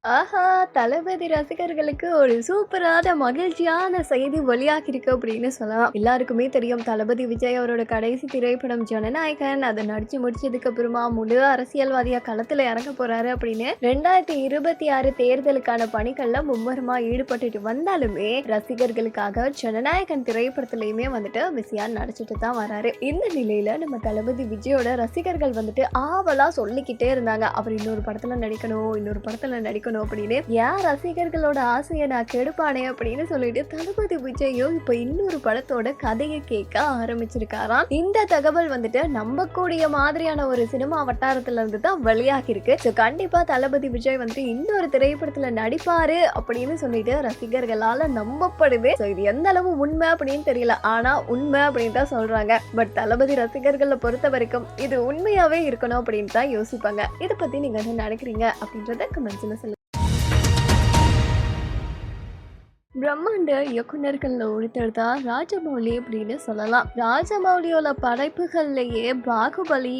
ஆஹா! தளபதி ரசிகர்களுக்கு ஒரு சூப்பரான மகிழ்ச்சியான செய்தி வெளியாகிருக்கு அப்படின்னு சொல்லலாம். எல்லாருக்குமே தெரியும் தளபதி விஜய் அவரோட கடைசி திரைப்படம் ஜனநாயகன். அத நடிச்சு முடிச்சதுக்கு அப்புறமா முழு அரசியல்வாதியா களத்துல இறங்க போறாரு அப்படின்னு 2026 தேர்தலுக்கான பணிகள்ல மும்முரமா ஈடுபட்டுட்டு வந்தாலுமே ரசிகர்களுக்காக ஜனநாயகன் திரைப்படத்திலயுமே வந்துட்டு பிஸியா நடிச்சிட்டு தான் வராரு. இந்த நிலையில நம்ம தளபதி விஜயோட ரசிகர்கள் வந்துட்டு ஆவலா சொல்லிக்கிட்டே இருந்தாங்க. அவர் இன்னொரு படத்துல நடிக்கணும், இன்னொரு படத்துல நடிக்கணும் அப்படின்னு. யார் ரசிகர்களோட ஆசையை நான் கெடுப்பானே அப்படின்னு சொல்லிட்டு தளபதி விஜயும் இப்ப இன்னொரு படத்தோட கதையை கேட்க ஆரம்பிச்சிருக்காராம். இந்த தகவல் வந்துட்டு நம்பக்கூடிய மாதிரியான ஒரு சினிமா வட்டாரத்துல இருந்து தான் வெளியாகி இருக்கு. கண்டிப்பா தளபதி விஜய் வந்துட்டு இன்னொரு திரைப்படத்துல நடிப்பாரு அப்படின்னு சொல்லிட்டு ரசிகர்களால நம்பப்படுது. இது எந்த அளவு உண்மை அப்படின்னு தெரியல, ஆனா உண்மை அப்படின்னு தான் சொல்றாங்க. பட் தளபதி ரசிகர்களை பொறுத்த வரைக்கும் இது உண்மையாவே இருக்கணும் அப்படின்னு தான் யோசிப்பாங்க. இதை பத்தி நீங்க என்ன நினைக்கிறீங்க அப்படின்றத கமெண்ட்ஸ்ல சொல்லுங்க. பிரம்மாண்ட இயக்குனர்கள்ல ஒருத்தர் தான் ராஜமௌலி அப்படின்னு சொல்லலாம். ராஜமௌலியோட படைப்புகள்லயே பாகுபலி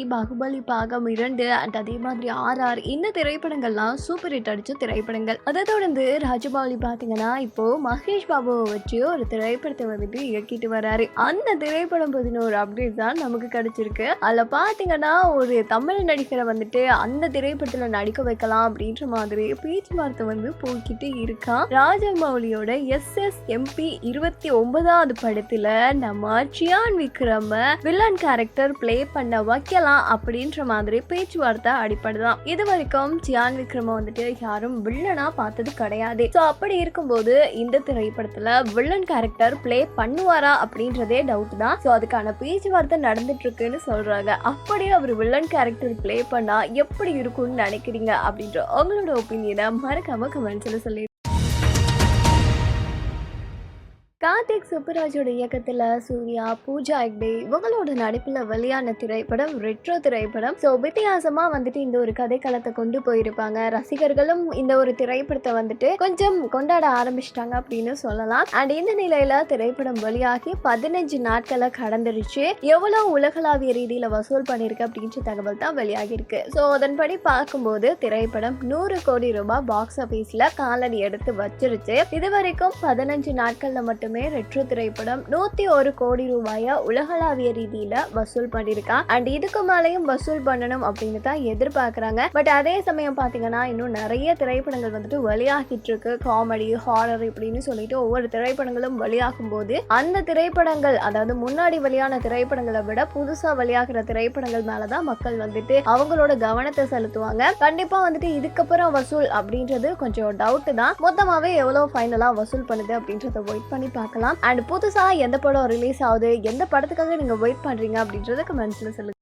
பாகம் 2 அண்ட் அதே மாதிரி RR இந்த திரைப்படங்கள்லாம் சூப்பர் ஹிட் அடிச்ச திரைப்படங்கள். அதை தொடர்ந்து ராஜமௌலி பாத்தீங்கன்னா இப்போ மகேஷ் பாபுவை வச்சு ஒரு திரைப்படத்தை வந்துட்டு இயக்கிட்டு வராரு. அந்த திரைப்படம் 11 அப்டேட் தான் நமக்கு கிடைச்சிருக்கு. அதுல பாத்தீங்கன்னா ஒரு தமிழ் நடிகரை வந்துட்டு அந்த திரைப்படத்துல நடிக்க வைக்கலாம் அப்படின்ற மாதிரி பேச்சுவார்த்தை வந்து போய்கிட்டு இருக்கான். ராஜமௌலியோட SSMP 29வது படத்துல நம்ம Chiyaan Vikram villain character play பண்ண வைக்கலாம் அப்படின்ற மாதிரி பேச்சுவார்த்தை அடிப்படுதான். இது வரைக்கும் சியான் விக்ரம வந்துட்டு யாரும் வில்லனா பார்த்தது கிடையாது. அப்படி இருக்கும்போது இந்த திரைப்படத்துல வில்லன் கேரக்டர் பிளே பண்ணுவாரா அப்படின்றதே டவுட் தான். அதுக்கான பேச்சுவார்த்தை நடந்துட்டு இருக்குன்னு சொல்றாங்க. அப்படியே அவர் வில்லன் கேரக்டர் பிளே பண்ணா எப்படி இருக்கும்னு நினைக்கிறீங்க அப்படின்ற உங்களோட ஒப்பீனியனை மறக்காம கமெண்ட்ஸ்ல சொல்லி. கார்த்திக் சுப்புராஜோட இயக்கத்துல சூர்யா, பூஜா ஹெக்டே இவங்களோட நடிப்புல வெளியான திரைப்படம் ரெட்ரோ திரைப்படம். வித்தியாசமா வந்துட்டு இந்த ஒரு கதைக்களத்தை கொண்டு போயிருப்பாங்க. ரசிகர்களும் இந்த ஒரு திரைப்படத்தை வந்துட்டு கொஞ்சம் கொண்டாட ஆரம்பிச்சிட்டாங்க அப்படின்னு சொல்லலாம். அண்ட் இந்த நிலையில திரைப்படம் வெளியாகி 15 நாட்களை கடந்துருச்சு. எவ்வளவு உலகளாவிய ரீதியில வசூல் பண்ணிருக்கு அப்படின்ற தகவல் தான் வெளியாகி இருக்கு. அதன்படி பார்க்கும்போது திரைப்படம் 100 கோடி ரூபாய் பாக்ஸ் ஆபீஸ்ல காலடி எடுத்து வச்சிருச்சு. இதுவரைக்கும் 15 நாட்கள்ல மட்டும் ரெட்ரோ திரைப்படம் 101 கோடி ரூபாய உலகளாவிய ரீதியில வசூல் பண்ணிருக்கான். அண்ட் இதுக்கு மேலையும் வசூல் பண்ணணும் அப்படின்னு தான் எதிர்பார்க்கறாங்க. பட் அதே சமயம் பாத்தீங்கன்னா இன்னும் நிறைய திரைப்படங்கள் வந்துட்டு வெளியாகிட்டு இருக்கு. காமெடி, ஹாரர் இப்படின்னு சொல்லிட்டு ஒவ்வொரு திரைப்படங்களும் வெளியாகும் போது அந்த திரைப்படங்கள், அதாவது முன்னாடி வெளியான திரைப்படங்களை விட புதுசா வெளியாகிற திரைப்படங்கள் மேலதான் மக்கள் வந்துட்டு அவங்களோட கவனத்தை செலுத்துவாங்க. கண்டிப்பா வந்துட்டு இதுக்கப்புறம் வசூல் அப்படின்றது கொஞ்சம் டவுட் தான். மொத்தமாவே எவ்வளவு ஃபைனலா வசூல் பண்ணுது அப்படின்றத வெயிட் பண்ணி பார்க்கலாம். அண்ட் புதுசா எந்த படம் ரிலீஸ் ஆகுது, எந்த படத்துக்காக நீங்க வெயிட் பண்றீங்க அப்படின்றத கமெண்ட்ஸ்ல சொல்லுங்க.